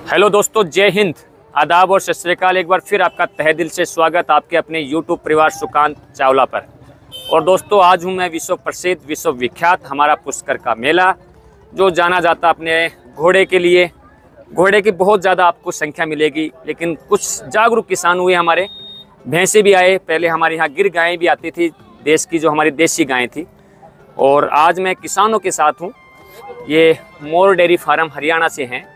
Hello दोस्तों, जय हिंद, आदाब और सत श्री अकाल। एक बार फिर आपका तहे दिल से स्वागत आपके अपने यूट्यूब परिवार सुकांत चावला पर। और दोस्तों, आज हूँ मैं विश्व प्रसिद्ध विश्व विख्यात हमारा पुष्कर का मेला, जो जाना जाता अपने घोड़े के लिए। घोड़े की बहुत ज़्यादा आपको संख्या मिलेगी, लेकिन कुछ जागरूक किसान हुए हमारे, भैंसे भी आए। पहले हमारे यहाँ गिर गायें भी आती थी, देश की जो हमारी देसी गायें थी। और आज मैं किसानों के साथ हूँ। ये मोर डेयरी फार्म हरियाणा से हैं।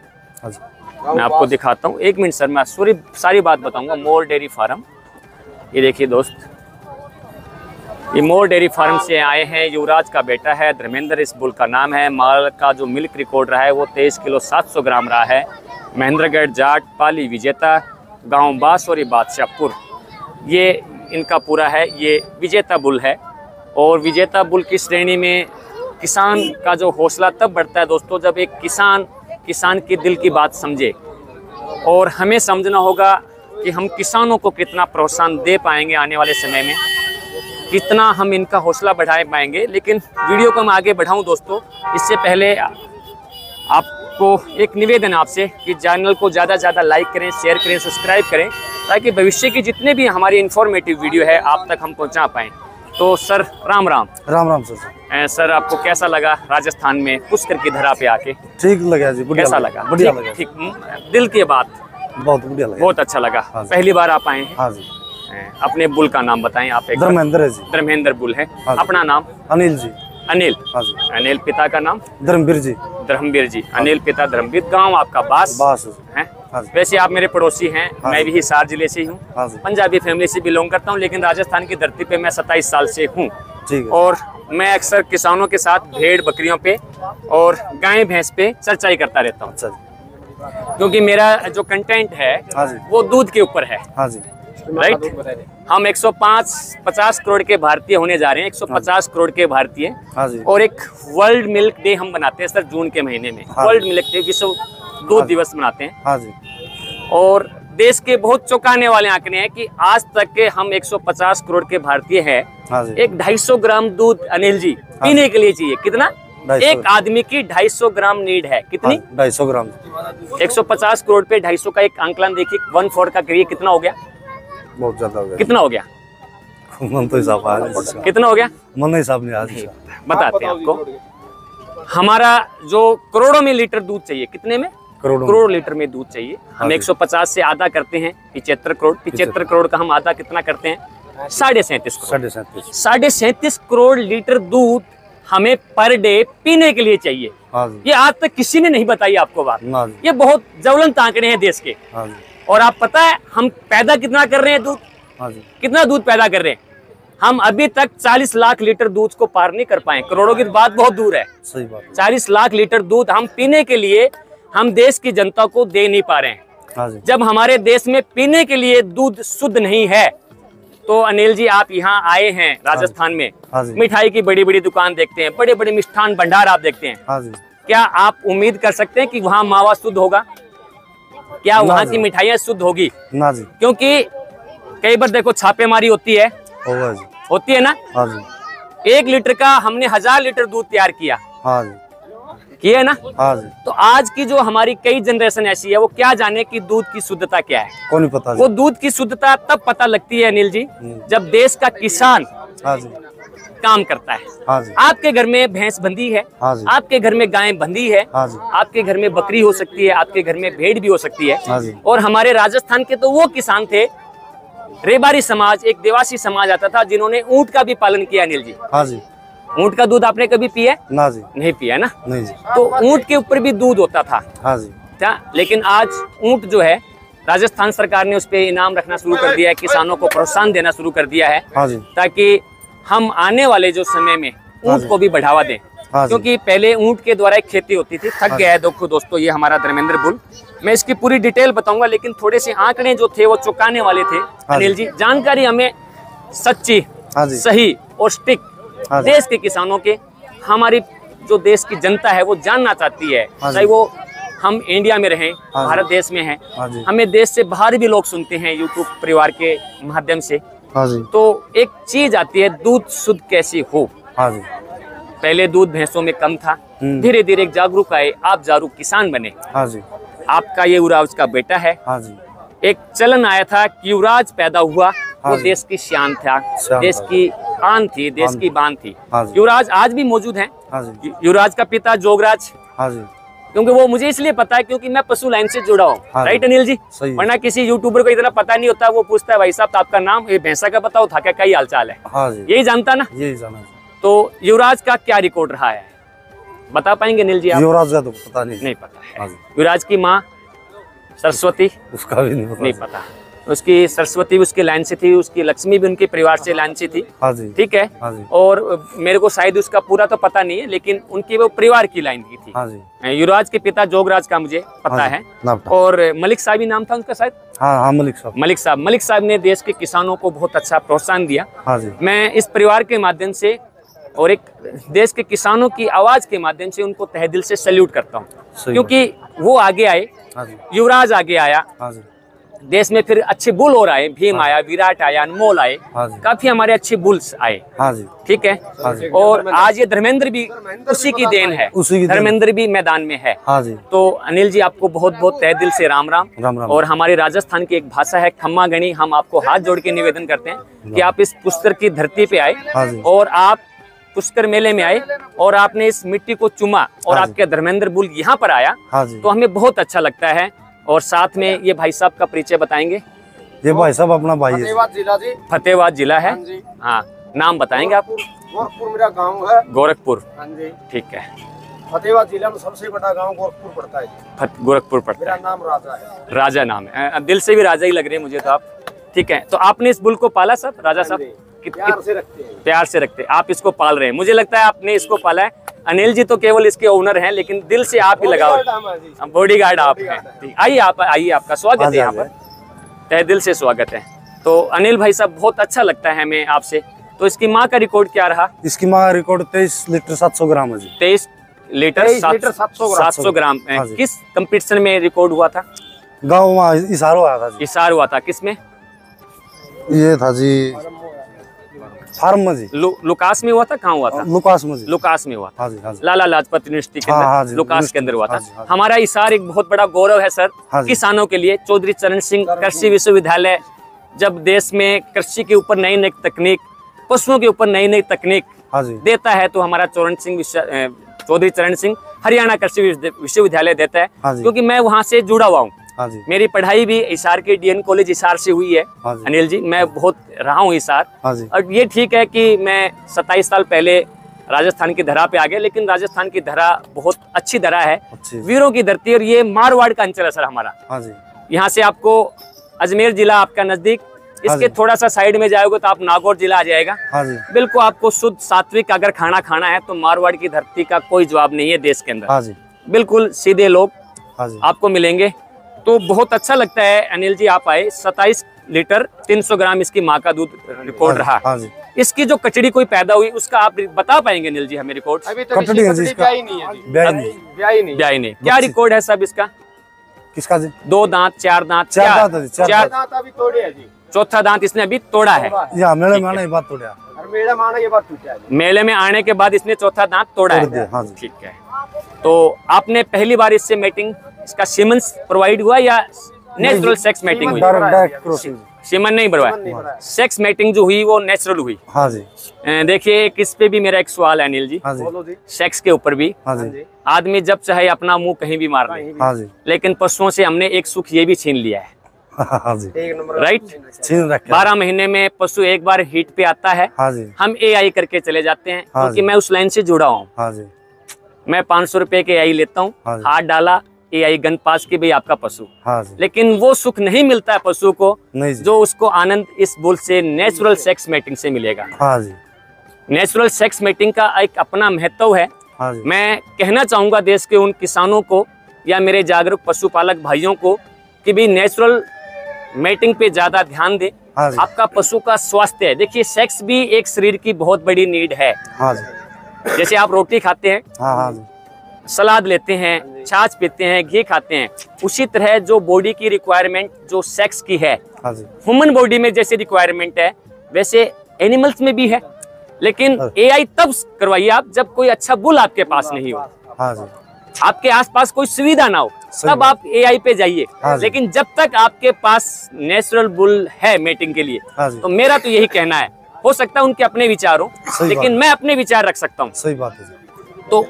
मैं आपको दिखाता हूँ, एक मिनट सर, मैं सारी बात बताऊंगा। मोर डेयरी फार्म, ये देखिए दोस्त, ये मोर डेयरी फार्म से आए हैं। युवराज का बेटा है धर्मेंद्र, इस बुल का नाम है। माल का जो मिल्क रिकॉर्ड रहा है वो 23 किलो 700 ग्राम रहा है। महेंद्रगढ़ जाट, पाली विजेता, गांव बांसवारी बादशाहपुर, ये इनका पूरा है। ये विजेता बुल है। और विजेता बुल की श्रेणी में किसान का जो हौसला तब बढ़ता है दोस्तों, जब एक किसान के दिल की बात समझे। और हमें समझना होगा कि हम किसानों को कितना प्रोत्साहन दे पाएंगे आने वाले समय में, कितना हम इनका हौसला बढ़ा पाएंगे। लेकिन वीडियो को मैं आगे बढ़ाऊं दोस्तों, इससे पहले आपको एक निवेदन आपसे कि चैनल को ज़्यादा से ज़्यादा लाइक करें, शेयर करें, सब्सक्राइब करें, ताकि भविष्य की जितने भी हमारी इन्फॉर्मेटिव वीडियो है आप तक हम पहुँचा पाएँ। तो sir, Ram Ram. Ram Ram sir. Sir, आपको कैसा लगा राजस्थान में पुष्कर की धरा पे आके? ठीक लगा जी, कैसा लगा? बढ़िया लगा। ठीक, दिल की बात, बहुत बढ़िया लगा, बहुत अच्छा लगा। हाँ, पहली बार आप आए हैं? हाँ जी। अपने बुल का नाम बताएं आप। एक धर्मेंद्र है जी। धर्मेंद्र बुल है। हाँ, अपना नाम? अनिल जी। अनिल। हाँ जी। अनिल, पिता का नाम? धर्मवीर जी। धर्मवीर जी। अनिल पिता धर्मवीर। गांव आपका बास है? हाँ जी। वैसे आप मेरे पड़ोसी हैं। हाँ, मैं भी हिसार जिले से ही हूँ। हाँ जी। पंजाबी फैमिली से बिलोंग करता हूँ, लेकिन राजस्थान की धरती पे मैं 27 साल से हूँ। ठीक है। और मैं अक्सर किसानों के साथ भेड़ बकरियों पे और गाय भैंस पे चर्चा ही करता रहता हूँ। अच्छा जी। क्योंकि मेरा जो कंटेंट है, हाँ जी, वो दूध के ऊपर है। हाँ जी। राइट। हम 150 करोड़ के भारतीय होने जा रहे हैं, 150 करोड़ के भारतीय। हाँ जी। और एक वर्ल्ड मिल्क डे हम बनाते हैं सर, जून के महीने में। हाँ, वर्ल्ड मिल्क डे, विश्व दूध दिवस मनाते हैं। हाँ जी। और देश के बहुत चौंकाने वाले आंकड़े हैं कि आज तक के हम 150 करोड़ के भारतीय हैं। हाँ जी। एक 250 ग्राम दूध अनिल जी पीने के लिए चाहिए। कितना? 250। एक आदमी की 250 ग्राम नीड है। कितनी? 250 ग्राम। 150 करोड़ पे 250 का एक आंकलन देखिए, 1/4 का करिए, कितना हो गया? बहुत ज्यादा हो गया। कितना हो गया? मन तो हिसाब है। कितना हो गया? मन हिसाब नहीं आज बताते हैं आपको। हमारा जो करोड़ों में लीटर दूध चाहिए, कितने में? करोड़ लीटर में दूध चाहिए। हम हाँ 150 से आधा करते हैं 75 करोड़। 75 करोड़ का हम आधा कितना करते हैं? 37.5 करोड़। 37.5 करोड़ लीटर दूध हमें पर डे पीने के लिए चाहिए। हाँ जी। ये आज तक किसी ने नहीं बताई आपको बात। हाँ जी। ये बहुत ज्वलंत आंकड़े हैं देश के। हाँ जी। और आप पता है हम पैदा कितना कर रहे हैं दूध? हाँ जी। कितना दूध पैदा कर रहे हैं? हम अभी तक 40 लाख लीटर दूध को पार नहीं कर पाए। करोड़ों की बात बहुत दूर है। सही बात। 40 लाख लीटर दूध हम पीने के लिए हम देश की जनता को दे नहीं पा रहे हैं। हाँ जी। जब हमारे देश में पीने के लिए दूध शुद्ध नहीं है, तो अनिल जी आप यहाँ आए हैं राजस्थान में। हाँ जी। मिठाई की बड़ी बड़ी दुकान देखते हैं, बड़े बड़े मिष्ठान भंडार आप देखते हैं। हाँ जी। क्या आप उम्मीद कर सकते हैं कि वहाँ मावा शुद्ध होगा? क्या वहाँ की मिठाइयाँ शुद्ध होगी? ना जी। क्योंकि कई बार देखो छापेमारी होती है, होगा जी। होती है ना। हाँ जी। 1 लीटर का हमने 1000 लीटर दूध तैयार किया, हाँ जी। किया ना। हाँ जी। तो आज की जो हमारी कई जनरेशन ऐसी है, वो क्या जाने कि दूध की शुद्धता क्या है। कौन नहीं पता जी। वो दूध की शुद्धता तब पता लगती है अनिल जी, जब देश का किसान हाँ जी। काम करता है। हाँ जी। आपके घर में भैंस बंधी है, हाँ जी। आपके घर में गाय बंधी है, हाँ जी। आपके घर में बकरी हो सकती है, आपके घर में भेड़ भी हो सकती है। हाँ जी। और हमारे राजस्थान के तो वो किसान थे, रेबारी समाज, एक देवासी समाज आता था, जिन्होंने ऊंट का भी पालन किया अनिल जी। हाँ जी। ऊंट का दूध आपने कभी पिया? ना जी। नहीं पिया ना। नहीं जी। तो ऊंट के ऊपर भी दूध होता था। हाँ जी। क्या? लेकिन आज ऊंट जो है, राजस्थान सरकार ने उस पे इनाम रखना शुरू कर दिया है, किसानों को प्रोत्साहन देना शुरू कर दिया है। हाँ जी। ताकि हम आने वाले जो समय में ऊंट को भी बढ़ावा दें। हाँ जी। क्योंकि पहले ऊंट के द्वारा एक खेती होती थी, थक गया है। देखो दोस्तों, ये हमारा धर्मेंद्र बुल, मैं इसकी पूरी डिटेल बताऊंगा, लेकिन थोड़े से आंकड़े जो थे वो चौंकाने वाले थे अनिल जी। जानकारी हमें सच्ची, हाँ जी। सही और स्टिक हाँ जी। देश के किसानों के, हमारी जो देश की जनता है वो जानना चाहती है। हाँ जी। चाहे वो हम इंडिया में रहें, हाँ भारत देश में हैं, हाँ जी। हमें देश से बाहर भी लोग सुनते हैं यूट्यूब परिवार के माध्यम से। हाँ जी। तो एक चीज आती है, दूध शुद्ध कैसे हो। हाँ जी। पहले दूध भैंसों में कम था, धीरे धीरे जागरूक आए, आप जागरूक किसान बने। हाँ जी। आपका ये युवराज का बेटा है। हाँ जी। एक चलन आया था कि युवराज पैदा हुआ हाँ वो जी। देश की शान था, शान देश था। की आन थी, देश हाँ की बान थी। हाँ जी। युवराज आज भी मौजूद हैं। हाँ जी। युवराज का पिता जोगराज, हाँ जी। क्योंकि वो मुझे इसलिए पता है क्योंकि मैं पशु लाइन से जुड़ा हूँ। हाँ राइट जी। अनिल जी? सही है। वरना किसी यूट्यूबर को इतना पता नहीं होता, वो पूछता है भाई साहब आपका नाम, ये भैंसा का बताओ था क्या, क्या हाल चाल है, हाँ जी। यही जानता ना। यही जाना जी। तो युवराज का क्या रिकॉर्ड रहा है, बता पाएंगे अनिल जी आप? युवराज का तो पता नहीं। नहीं पता है। हाँ जी। युवराज की माँ सरस्वती, उसका भी नहीं पता। नहीं पता। उसकी सरस्वती उसकी लाइन से थी, उसकी लक्ष्मी भी उनके परिवार से लाइन से थी। हाँ जी। ठीक है। हाँ जी। और मेरे को शायद उसका पूरा तो पता नहीं है, लेकिन उनकी वो परिवार की लाइन की थी। हाँ जी। युवराज के पिता जोगराज का मुझे पता हाँ जी। है। नाम था। और मलिक साहब ही नाम था उनका शायद। हाँ हाँ मलिक साहब। मलिक साहब ने देश के किसानों को बहुत अच्छा प्रोत्साहन दिया। हाँ जी। मैं इस परिवार के माध्यम से और एक देश के किसानों की आवाज के माध्यम से उनको तहे दिल से सैल्यूट करता हूँ, सही क्योंकि वो आगे आए, हाँ जी। युवराज आगे आया, हाँ जी। देश में फिर अच्छे बुल और आए, भीम आया, विराट आया, अनमोल आए, हाँ जी। काफी हमारे अच्छे बुल्स आए। हाँ जी। ठीक है। हाँ जी। और आज ये धर्मेंद्र भी उसी की देन है, उसी की देन। धर्मेंद्र भी मैदान में है। हाँ जी। तो अनिल जी आपको बहुत बहुत तहे दिल से राम राम। राम राम। और हमारे राजस्थान की एक भाषा है खम्मा गणी, हम आपको हाथ जोड़ के निवेदन करते हैं कि आप इस पुष्कर की धरती पे आए हाँ जी। और आप पुष्कर मेले में आए और आपने इस मिट्टी को चुमा और हाँ जी। आपके धर्मेंद्र बुल यहाँ पर आया, हाँ जी। तो हमें बहुत अच्छा लगता है। और साथ में ये भाई साहब का परिचय बताएंगे। ये भाई साहब अपना भाई है। फतेहाबाद जिला जी। फतेहाबाद जिला है। हाँ जी। हाँ, नाम बताएंगे आप? गोरखपुर मेरा गांव है। गोरखपुर। हाँ जी। ठीक है। फतेहाबाद जिला में सबसे बड़ा गांव गोरखपुर पड़ता है जी। गोरखपुर पड़ता मेरा है। नाम राजा है। राजा नाम है, दिल से भी राजा ही लग रहे हैं मुझे तो आप। ठीक है। तो आपने इस बुल को पाला साहब, राजा साहब? प्यार से रखते हैं। प्यार से रखते हैं, आप इसको पाल रहे हैं, मुझे लगता है आपने इसको पाला है। अनिल जी तो केवल इसके ओनर हैं, लेकिन दिल से आप ही लगाओ, बॉडीगार्ड आप हैं। ठीक, आइए आप, आइए, आपका स्वागत है यहाँ पर, तहे दिल से स्वागत है। तो अनिल भाई साहब बहुत अच्छा लगता है हमें आपसे। तो इसकी माँ का रिकॉर्ड क्या रहा? इसकी माँ रिकॉर्ड 23 लीटर 700 ग्राम है जी। 23 लीटर 700 ग्राम। हाँ जी। किस कंपटीशन में रिकॉर्ड हुआ था? गाँव वहाँ इशारो आया था जी। इसार हुआ था, किसमें? ये था जी फार्म में जी। लुकास में हुआ था, कहाँ हुआ था? लुकास में जी। लुकास में हुआ था। हाँ जी। हाँ जी। लाला लाजपत यूनिवर्सिटी के हाँ, हाँ अंदर जी, लुकास के अंदर हुआ था। हाँ जी, हाँ जी। हमारा इसार एक बहुत बड़ा गौरव है सर, हाँ जी। किसानों के लिए। चौधरी चरण सिंह कृषि विश्वविद्यालय जब देश में कृषि के ऊपर नई नई तकनीक, पशुओं के ऊपर नई नई तकनीक हाँ जी। देता है, तो हमारा चौधरी चरण सिंह हरियाणा कृषि विश्वविद्यालय देता है। हाँ जी। क्योंकि मैं वहाँ से जुड़ा हुआ हूँ, हाँ जी। मेरी पढ़ाई भी हिसार के डीएन कॉलेज हिसार से हुई है। हाँ जी। अनिल जी, मैं बहुत रहा हूँ हिसार। हाँ जी। और ये ठीक है कि मैं 27 साल पहले राजस्थान की धरा पे आ गया, लेकिन राजस्थान की धरा बहुत अच्छी धरा है, अच्छी। वीरों की धरती। और ये मारवाड़ का अंचल है सर हमारा। हाँ जी। यहाँ से आपको अजमेर जिला आपका नजदीक, इसके जी। थोड़ा सा साइड में जाओगे तो आप नागौर जिला आ जाएगा। हाँ जी। बिल्कुल आपको शुद्ध सात्विक अगर खाना खाना है तो मारवाड़ की धरती का कोई जवाब नहीं है देश के अंदर। हाँ जी। बिल्कुल सीधे लोग हाँ जी। आपको मिलेंगे। तो बहुत अच्छा लगता है अनिल जी, आप आए। 27 लीटर 300 ग्राम इसकी माँ का दूध रिकॉर्ड रहा। हाँ जी। इसकी जो कचड़ी कोई पैदा हुई उसका आप बता पाएंगे अनिल जी हमें रिकॉर्ड? अभी तक कटड़ी है जी इसकी इसका। ब्याही नहीं है जी। ब्याही नहीं। ब्याही नहीं। ब्याही नहीं। क्या बच्ची। रिकॉर्ड है सब इसका? किसका जी? 2 दांत, 4 दांत, चार क्या? दांत है जी, चार चार- दांत अभी तोड़े है जी। चौथा दांत इसने अभी तोड़ा है। या मेरे माने ये बात तो लिया। और मेरा माना ये बात टूटा है जी। मेले में आने के बाद इसने चौथा दांत तोड़ा तोड़ है। दिया, हाँ जी। ठीक है। तो आपने पहली बार इससे मेटिंग, इसका सीमेंस प्रोवाइड हुआ या नेचुरल सेक्स मेटिंग हुई? Direct crossing. सीमन नहीं नहीं भरवाया, भरा है। सेक्स मेटिंग जो हुई वो नेचुरल हुई। हाँ जी। देखिए किस पे भी मेरा एक सवाल है अनिल जी, हाँ जी। बोलो जी। सेक्स के ऊपर भी। हाँ हाँ जी। जी। आदमी जब चाहे अपना मुंह कहीं भी मार ले, हाँ जी। लेकिन पशुओं से हमने एक सुख ये भी छीन लिया है। हाँ जी। एक नंबर। राइट। छीन रखे। 12 महीने में पशु एक बार हीट पे आता है, हाँ जी। हम एआई करके चले जाते हैं। हाँ क्योंकि जी। मैं उस लाइन से जुड़ा हूँ। हाँ जी। मैं 500 रुपए के एआई लेता हूँ, हाँ जी। हाथ डाला एआई गन पास की भाई आपका पशु। हाँ जी। लेकिन वो सुख नहीं मिलता है पशु को नहीं जी। जो उसको आनंद इस बुल से नेचुरल सेक्स मेटिंग से मिलेगा। हाँ जी। नेचुरल सेक्स मेटिंग का एक अपना महत्व है। हाँ जी। मैं कहना चाहूंगा देश के उन किसानों को या मेरे जागरूक पशुपालक भाइयों को कि भी नेचुरल मेटिंग पे ज्यादा ध्यान दें। हाँ जी। आपका पशु का स्वास्थ्य है, देखिए सेक्स भी एक शरीर की बहुत बड़ी नीड है। हाँ जी। जैसे आप रोटी खाते हैं, हाँ हाँ जी। सलाद लेते हैं, छाछ पीते हैं, घी खाते हैं, उसी तरह जो बॉडी की रिक्वायरमेंट जो सेक्स की है, हाँ जी। ह्यूमन बॉडी में जैसे रिक्वायरमेंट है वैसे एनिमल्स में भी है। लेकिन एआई तब करवाइए आप जब कोई अच्छा बुल आपके पास नहीं हो, हाँ जी। आपके आसपास कोई सुविधा ना हो। सही तब बात। आप एआई पे जाइए। हाँ जी। लेकिन जब तक आपके पास नेचुरल बुल है मेटिंग के लिए, हाँ जी। तो मेरा तो यही कहना है। हो सकता है उनके अपने विचार हो, सही लेकिन बात। मैं अपने विचार रख सकता हूँ। सही बात है जी। तो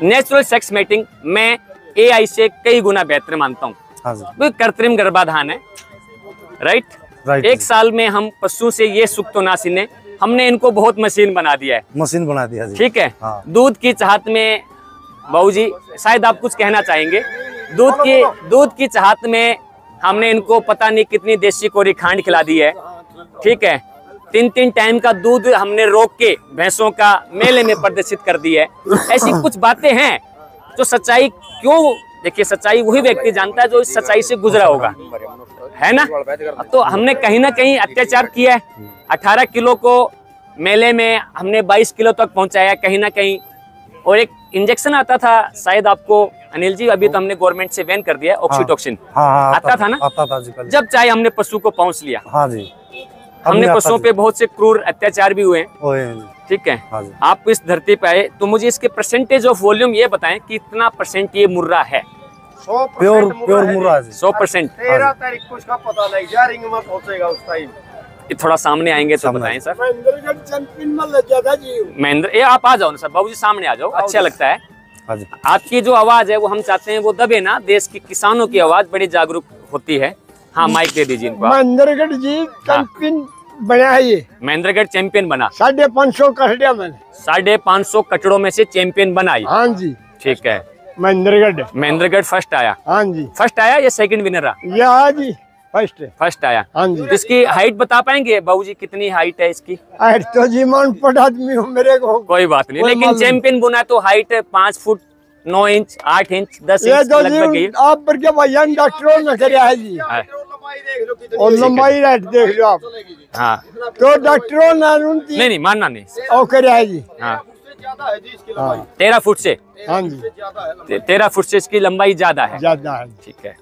नेचुरल सेक्स मेटिंग मैं एआई से कई गुना बेहतर मानता हूँ। हाँ जी। कोई कृत्रिम गर्भाधान है, राइट। राइट एक जी। साल में हम पशु से ये सुख तो ना सीने, हमने इनको बहुत मशीन बना दिया है, मशीन बना दिया जी। ठीक है। हाँ। दूध की चाहत में बाबूजी शायद आप कुछ कहना चाहेंगे। दूध की चाहत में हमने इनको पता नहीं कितनी देसी कोरी खांड खिला दी है, ठीक है। 3-3 टाइम का दूध हमने रोक के भैंसों का मेले में प्रदर्शित कर दी है। ऐसी कुछ बातें हैं जो सच्चाई क्यों, देखिए सच्चाई वही व्यक्ति जानता है जो इस सच्चाई से गुजरा होगा, है ना। तो हमने कहीं ना कहीं अत्याचार किया है। 18 किलो को मेले में हमने 22 किलो तक पहुंचाया कहीं ना कहीं। और एक इंजेक्शन आता था, शायद आपको अनिल जी, अभी तो हमने गवर्नमेंट से बैन कर दिया, ऑक्सीटोक्सिन। हाँ, आता था ना, आता था जी पहले। जब चाहे हमने पशु को पहुंच लिया। हाँ जी। हमने पशुओं पे बहुत से क्रूर अत्याचार भी हुए हैं, ओए जी। ठीक है। हाँ जी। आप इस धरती पे आए तो मुझे इसके परसेंटेज ऑफ वॉल्यूम ये बताएं कि कितना परसेंट ये मुर्रा है। 100% प्योर मुर्रा जी। 100%। 13 तारीख को इसका पता लग जाए, रिंग में पहुंचेगा उस टाइम। ये थोड़ा सामने आएंगे तो सामने बताएं सर। महेंद्रगढ़ चैंपियन में लग जाता जी। महेंद्र, ये आप आ जाओ ना सर, बाबूजी सामने आ जाओ, अच्छा लगता है। हाँ जी। आपकी जो आवाज है वो हम चाहते हैं वो दबे ना, देश के किसानों की आवाज बड़ी जागरूक होती है। हाँ, माइक दे दीजिए इनको। महेंद्रगढ़ जी चैंपियन बना है ये। महेंद्रगढ़ चैंपियन बना, 550 कस्टिया मैंने। 550 कचड़ों में से चैंपियन बनाई, हाँ जी। ठीक है। महेंद्रगढ़। महेंद्रगढ़ फर्स्ट आया। हाँ जी। फर्स्ट आया या सेकंड विनर रहा? या हाँ जी फर्स्ट। फर्स्ट आया। हाँ जी। इसकी हाइट बता पाएंगे बाबूजी, कितनी हाइट है इसकी? अरे तो जी मन पड़ आदमी हो मेरे को। कोई बात नहीं, कोई लेकिन मालूम। चैंपियन बुना तो हाइट 5 फुट 9 इंच 8 इंच 10 ये इंच तो लगभग जी ही आप पर क्या भैया डॉक्टरों ने कराया है जी। है। और लंबाई रेट देख लो आप। हाँ, तो डॉक्टरों ने उनकी नहीं नहीं मानना नहीं। और कराया है जी। हाँ, हाँ 13 फुट से, हाँ जी 13 फुट से इसकी लंबाई ज्यादा है, ज्यादा है। ठीक है।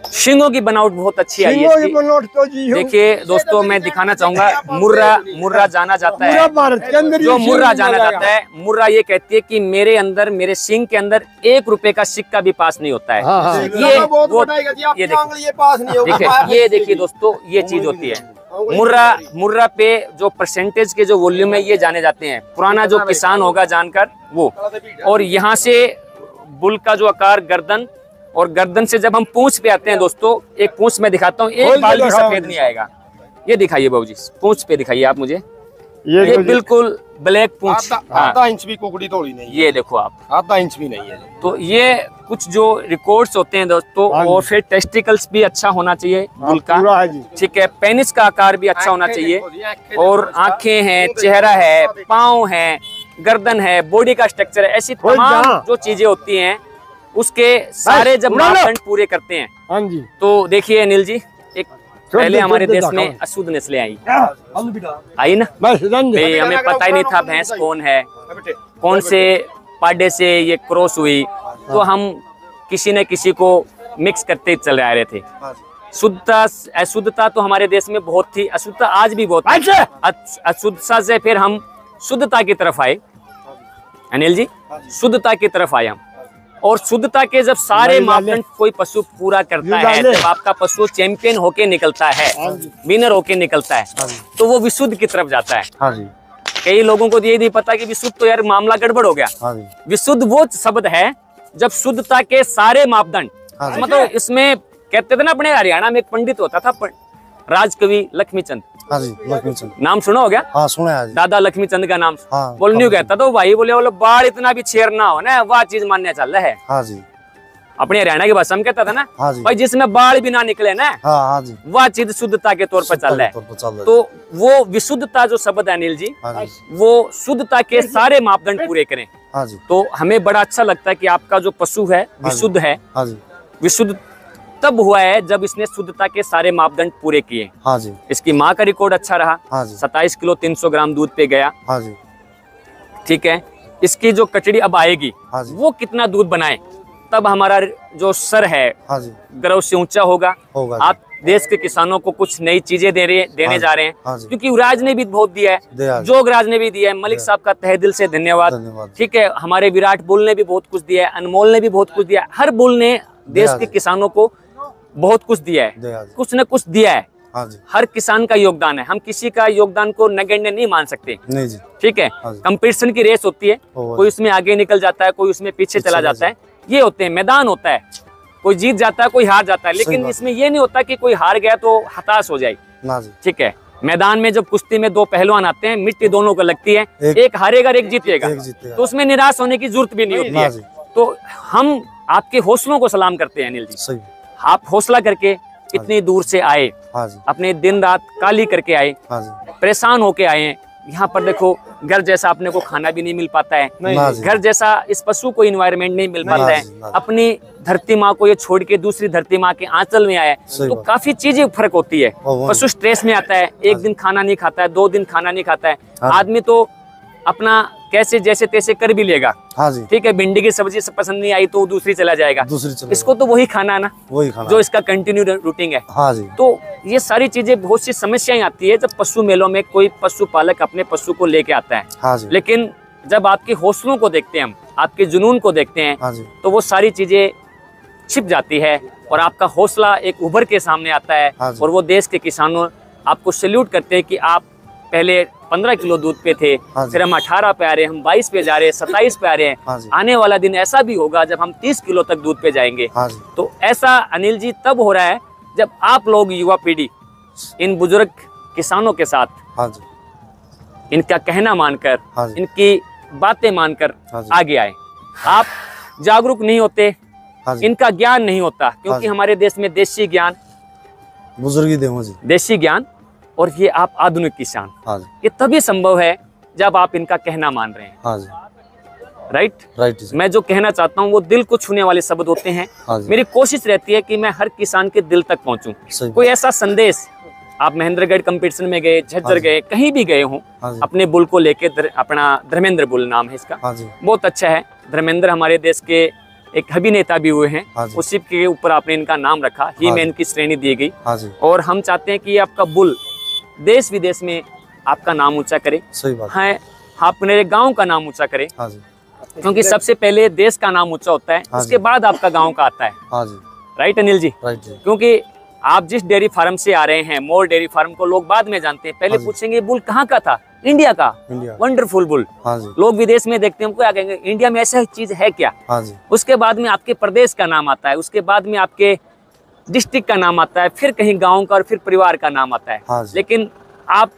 शिंगों की बनावट बहुत अच्छी आई है सिंगों की इसकी। बनोट तो जी हो। देखिए दोस्तों, मैं दिखाना चाहूंगा, मुर्रा जाना जाता पूरा है, भारत के अंदर जो ही मुर्रा सिंग जाना लगाया। जाता है, मुर्रा ये कहती है कि मेरे अंदर, मेरे सिंग के अंदर 1 रुपए का सिक्का भी पास नहीं होता है। हाँ, हाँ। ये ये देखिए, पास नहीं होगा। देखिए ये देखिए दोस्तों, ये चीज होती है मुर्रा पे जो परसेंटेज के जो वॉल्यूम है ये जाने जाते हैं। पुराना जो किसान होगा जानकर वो, और यहाँ से बुल का जो आकार गर्दन, और गर्दन से जब हम पूंछ पे आते हैं दोस्तों, एक पूंछ में दिखाता हूँ, खोल एक के बाल भी दिखाओ सफेद नहीं आएगा। ये दिखाइए बाबूजी, पूंछ पे दिखाइए आप मुझे। ये ये बिल्कुल ब्लैक पूंछ। हाँ, आधा इंच भी कुकड़ी तोड़ी नहीं है। ये देखो आप, आधा इंच भी नहीं है। तो ये कुछ जो रिकॉर्ड्स होते हैं दोस्तों। हाँ जी। और फिर टेस्टिकल्स भी अच्छा होना चाहिए बुल का, पूरा है जी। ठीक है। पेनिस का आकार भी अच्छा होना चाहिए, और आंखें हैं, चेहरा है, पाँव है, गर्दन है, बॉडी का स्ट्रक्चर है, ऐसी खोल तमाम जहाँ। जो चीजें होती हैं उसके सारे जब उड़ा लो। मापदंड पूरे करते हैं। हाँ जी। तो देखिए अनिल जी, एक पहले दे, हमारे छोड़ दे, देश में दिखाओ। अशुद्ध नस्लें आई ना, बस रंग भाई हमें पता ही नहीं था भैंस कौन है, कौन से पाडे से ये क्रॉस हुई, तो हम किसी न किसी को मिक्स करते चल रहे थे। शुद्धता अशुद्धता तो हमारे देश में बहुत थी, अशुद्धता आज भी बहुत है। अशुद्धता से फिर हम शुद्धता की तरफ आए अनिल जी, शुद्धता की तरफ आए हम। और शुद्धता के जब सारे मापदंड कोई पशु पूरा करता है, जब आपका पशु चैंपियन होके निकलता है, विनर होके निकलता है, तो वो विशुद्ध की तरफ जाता है। हाँ जी। कई लोगों को ये नहीं पता कि विशुद्ध तो यार मामला गड़बड़ हो गया। हाँ जी। विशुद्ध वो शब्द है जब शुद्धता के सारे मापदंड, हाँ जी। मतलब इसमें कहते थे ना, अपने हरियाणा में एक पंडित होता था, राजकवि लक्ष्मीचंद, हाँ जी। लक्ष्मीचंद। नाम सुना हो गया? हाँ सुना है जी। दादा लक्ष्मीचंद का नाम। हाँ, बोल नहीं कहता तो भाई बोले बाल इतना भी छेर ना हो ना, वह चीज मानने चल रहा है। हाँ जी। अपने हरियाणा की भाषा में कहता था ना, हाँ जी। भाई जिसमें बाल भी ना निकले ना, हाँ हाँ जी। वह चीज शुद्धता के तौर पर चल रहा है। तो तो वो विशुद्धता जो शब्द है अनिल जी, हाँ जी। वो शुद्धता के सारे मापदंड पूरे करें। हाँ जी। तो हमें बड़ा अच्छा लगता है कि आपका जो पशु है विशुद्ध है। हाँ जी। विशुद्ध तब हुआ है जब इसने शुद्धता के सारे मापदंड पूरे किए। हाँ जी। इसकी माँ का रिकॉर्ड अच्छा रहा, हाँ जी। 27 किलो 300 ग्राम दूध पे गया, हाँ जी। ठीक है। इसकी जो कचड़ी अब आएगी, हाँ जी। वो कितना दूध बनाए, तब हमारा जो सर है हाँ जी। गर्व से ऊंचा होगा। होगा। आप देश के किसानों को कुछ नई चीजें देने हाँ जा रहे हैं, हाँ जी। क्योंकि युवराज ने भी बहुत दिया दिया है, है। जोगराज ने भी दिया है, मलिक साहब का तहे दिल से धन्यवाद, धन्यवाद। ठीक है। हमारे विराट बुल ने भी बहुत कुछ दिया है, अनमोल ने भी बहुत कुछ दिया है, हर बुल ने देश के किसानों को बहुत कुछ दिया है, दिया जी। कुछ न कुछ दिया है। हाँ जी। हर किसान का योगदान है, हम किसी का योगदान को नगण्य नहीं मान सकते। नहीं जी। ठीक है, हाँ जी। कंपटीशन की रेस होती है, कोई उसमें आगे निकल जाता है, कोई उसमें पीछे चला जाता है, ये होते हैं, मैदान होता है, कोई जीत जाता है, कोई हार जाता है। लेकिन इसमें ये नहीं होता कि कोई हार गया तो हताश हो जाए। ना जी। ठीक है, मैदान में जब कुश्ती में दो पहलवान आते हैं, मिट्टी दोनों को लगती है, एक हारेगा और एक जीतेगा, तो उसमें निराश होने की जरूरत भी नहीं होती है। तो हम आपके हौसलों को सलाम करते हैं अनिल जी। सही। आप हौसला करके इतनी दूर से आए, हाँ जी। अपने दिन रात काली करके आए, हाँ जी। परेशान होके आए हैं। यहाँ पर देखो, घर जैसा अपने को खाना भी नहीं मिल पाता है, घर जैसा इस पशु को इन्वायरमेंट नहीं मिल पाता है, अपनी धरती माँ को ये छोड़ के दूसरी धरती माँ के आंचल में आया, तो काफी चीजें फर्क होती है। पशु स्ट्रेस में आता है, एक दिन खाना नहीं खाता है, 2 दिन खाना नहीं खाता है, आदमी तो अपना कैसे जैसे तैसे कर भी लेगा। हाँ जी। ठीक है, भिंडी की सब्जी से पसंद नहीं आई तो दूसरी चला जाएगा, इसको तो वही खाना ना, वही खाना जो इसका कंटिन्यू रूटीन है। हाँ जी। तो ये सारी चीजें, बहुत सी समस्याएं आती है जब पशु मेलों में कोई पशुपालक अपने पशु को लेके आता है। हाँ जी। लेकिन जब आपके हौसलों को देखते हैं हम, आपके जुनून को देखते हैं, हाँ जी। तो वो सारी चीजें छिप जाती है और आपका हौसला एक उभर के सामने आता है। हाँ जी। और वो देश के किसानों आपको सैल्यूट करते हैं कि आप पहले 15 किलो दूध पे थे, हाँ फिर हम 18 पे आ रहे हैं, हम 22 पे जा रहे हैं, 27 पे आ रहे हैं। हाँ जी। आने वाला दिन ऐसा भी होगा जब हम 30 किलो तक दूध पे जाएंगे। हाँ जी। तो ऐसा अनिल जी तब हो रहा है जब आप लोग युवा पीढ़ी इन बुजुर्ग किसानों के साथ, हाँ जी, इनका कहना मानकर, हाँ जी। इनकी बातें मानकर हाँ जी। आगे आए। आप जागरूक नहीं होते, हाँ जी। इनका ज्ञान नहीं होता, क्योंकि हमारे देश में देशी ज्ञान, बुजुर्गी देवो जी, देशी ज्ञान और ये आप आधुनिक किसान, हाँ जी। ये तभी संभव है जब आप इनका कहना मान रहे हैं। हाँ जी। राइट। मैं जो कहना चाहता हूँ वो दिल को छूने वाले शब्द होते हैं। हाँ जी। मेरी कोशिश रहती है कि मैं हर किसान के दिल तक पहुंचूं। कोई ऐसा संदेश, आप महेंद्रगढ़ कंपटीशन में गए, झज्जर गए, कहीं भी गए हों, अपने बुल को लेके, अपना धर्मेंद्र बुल नाम है इसका, हाँ जी। बहुत अच्छा है। धर्मेंद्र हमारे देश के एक अभिनेता भी हुए हैं, हाँ जी। उसी के ऊपर आपने इनका नाम रखा, ही हाँ मैन की श्रेणी दी गई। हाँ जी। और हम चाहते हैं कि आपका बुल देश विदेश में आपका नाम ऊंचा करे। सही बात है, आप मेरे गांव का नाम ऊंचा करे, हाँ जी। क्योंकि सबसे पहले देश का नाम ऊंचा होता है, उसके बाद आपका गांव का आता है। हाँ जी। राइट अनिल जी? राइट जी। क्योंकि आप जिस डेयरी फार्म से आ रहे हैं, मोर डेयरी फार्म को लोग बाद में जानते हैं, पहले पूछेंगे बुल कहाँ का था? इंडिया का, वंडरफुल बुल। हाँ जी। लोग विदेश में देखते हैं, क्या कहेंगे, इंडिया में ऐसा चीज है क्या? हाँ जी। उसके बाद में आपके प्रदेश का नाम आता है, उसके बाद में आपके डिस्ट्रिक्ट का नाम आता है, फिर कहीं गांव का और फिर परिवार का नाम आता है। हाँ जी। लेकिन आप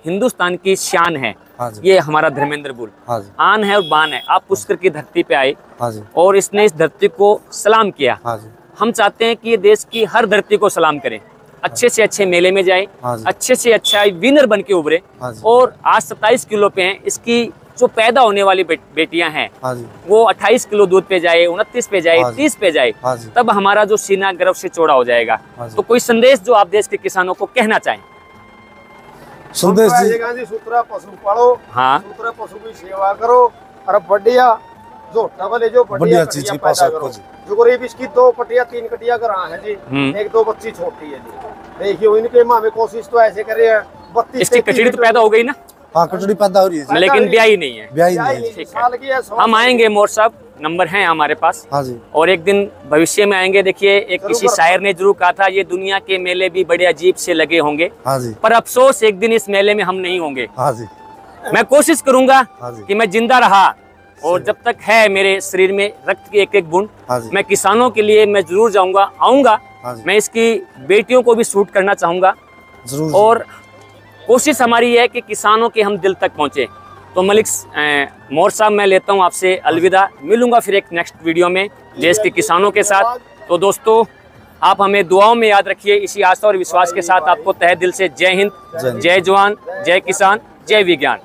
हिंदुस्तान की शान है। हाँ जी। ये हमारा धर्मेंद्र बुल हाँ जी। आन है और बान है। आप पुष्कर की धरती पे आए, हाँ जी। और इसने इस धरती को सलाम किया। हाँ जी। हम चाहते हैं कि ये देश की हर धरती को सलाम करें, अच्छे से अच्छे मेले में जाए, हाँ जी। अच्छे से अच्छा विनर बन के उभरे। हाँ जी। और आज 27 किलो पे हैं, इसकी जो पैदा होने वाली बेटियां हैं, हाँ जी। वो 28 किलो दूध पे जाए, 29 पे जाए, 30 पे जाए, हाँ जी। तब हमारा जो सीना गर्व से चौड़ा हो जाएगा। हाँ जी। तो कोई संदेश जो आप देश के किसानों को कहना चाहें? संदेश जी, सूत्रा पशु पालो, हाँ, सूत्रा पशु की सेवा करो, और बढ़िया जो डबल जो बढ़िया चीज की पास आपको जी। जो गरीब इसकी 2 पटिया 3 कटिया कर रहा है जी, 1-2 बच्ची छोटी है जी। देखिए इनके माँ में कोशिश तो ऐसे करे है, 32 इसकी कचड़ी तो पैदा हो गई ना? हाँ, कचड़ी पैदा हो रही है, लेकिन ब्याही नहीं है। ब्याही नहीं है। ठीक है, हम आएंगे मोर साहब, नंबर है हमारे पास। हाँ जी। और एक दिन भविष्य में आएंगे। देखिए, एक किसी शायर ने जरूर कहा था, ये दुनिया के मेले भी बड़े अजीब से लगे होंगे, हाँ जी। पर अफसोस एक दिन इस मेले में हम नहीं होंगे। हाँ जी। मैं कोशिश करूंगा हाँ जी। कि मैं जिंदा रहा, और जब तक है मेरे शरीर में रक्त की एक बूंद, हाँ जी। मैं किसानों के लिए मैं जरूर जाऊंगा, आऊंगा। हाँ जी। मैं इसकी बेटियों को भी शूट करना चाहूंगा, जरूर। और कोशिश हमारी है कि किसानों के हम दिल तक पहुंचे। तो मलिक मोर साहब, मैं लेता हूं आपसे अलविदा, मिलूंगा फिर एक नेक्स्ट वीडियो में देश के किसानों के साथ। तो दोस्तों, आप हमें दुआओं में याद रखिए। इसी आशा और विश्वास के साथ आपको तहे दिल से जय हिंद, जय जवान, जय किसान, जय विज्ञान।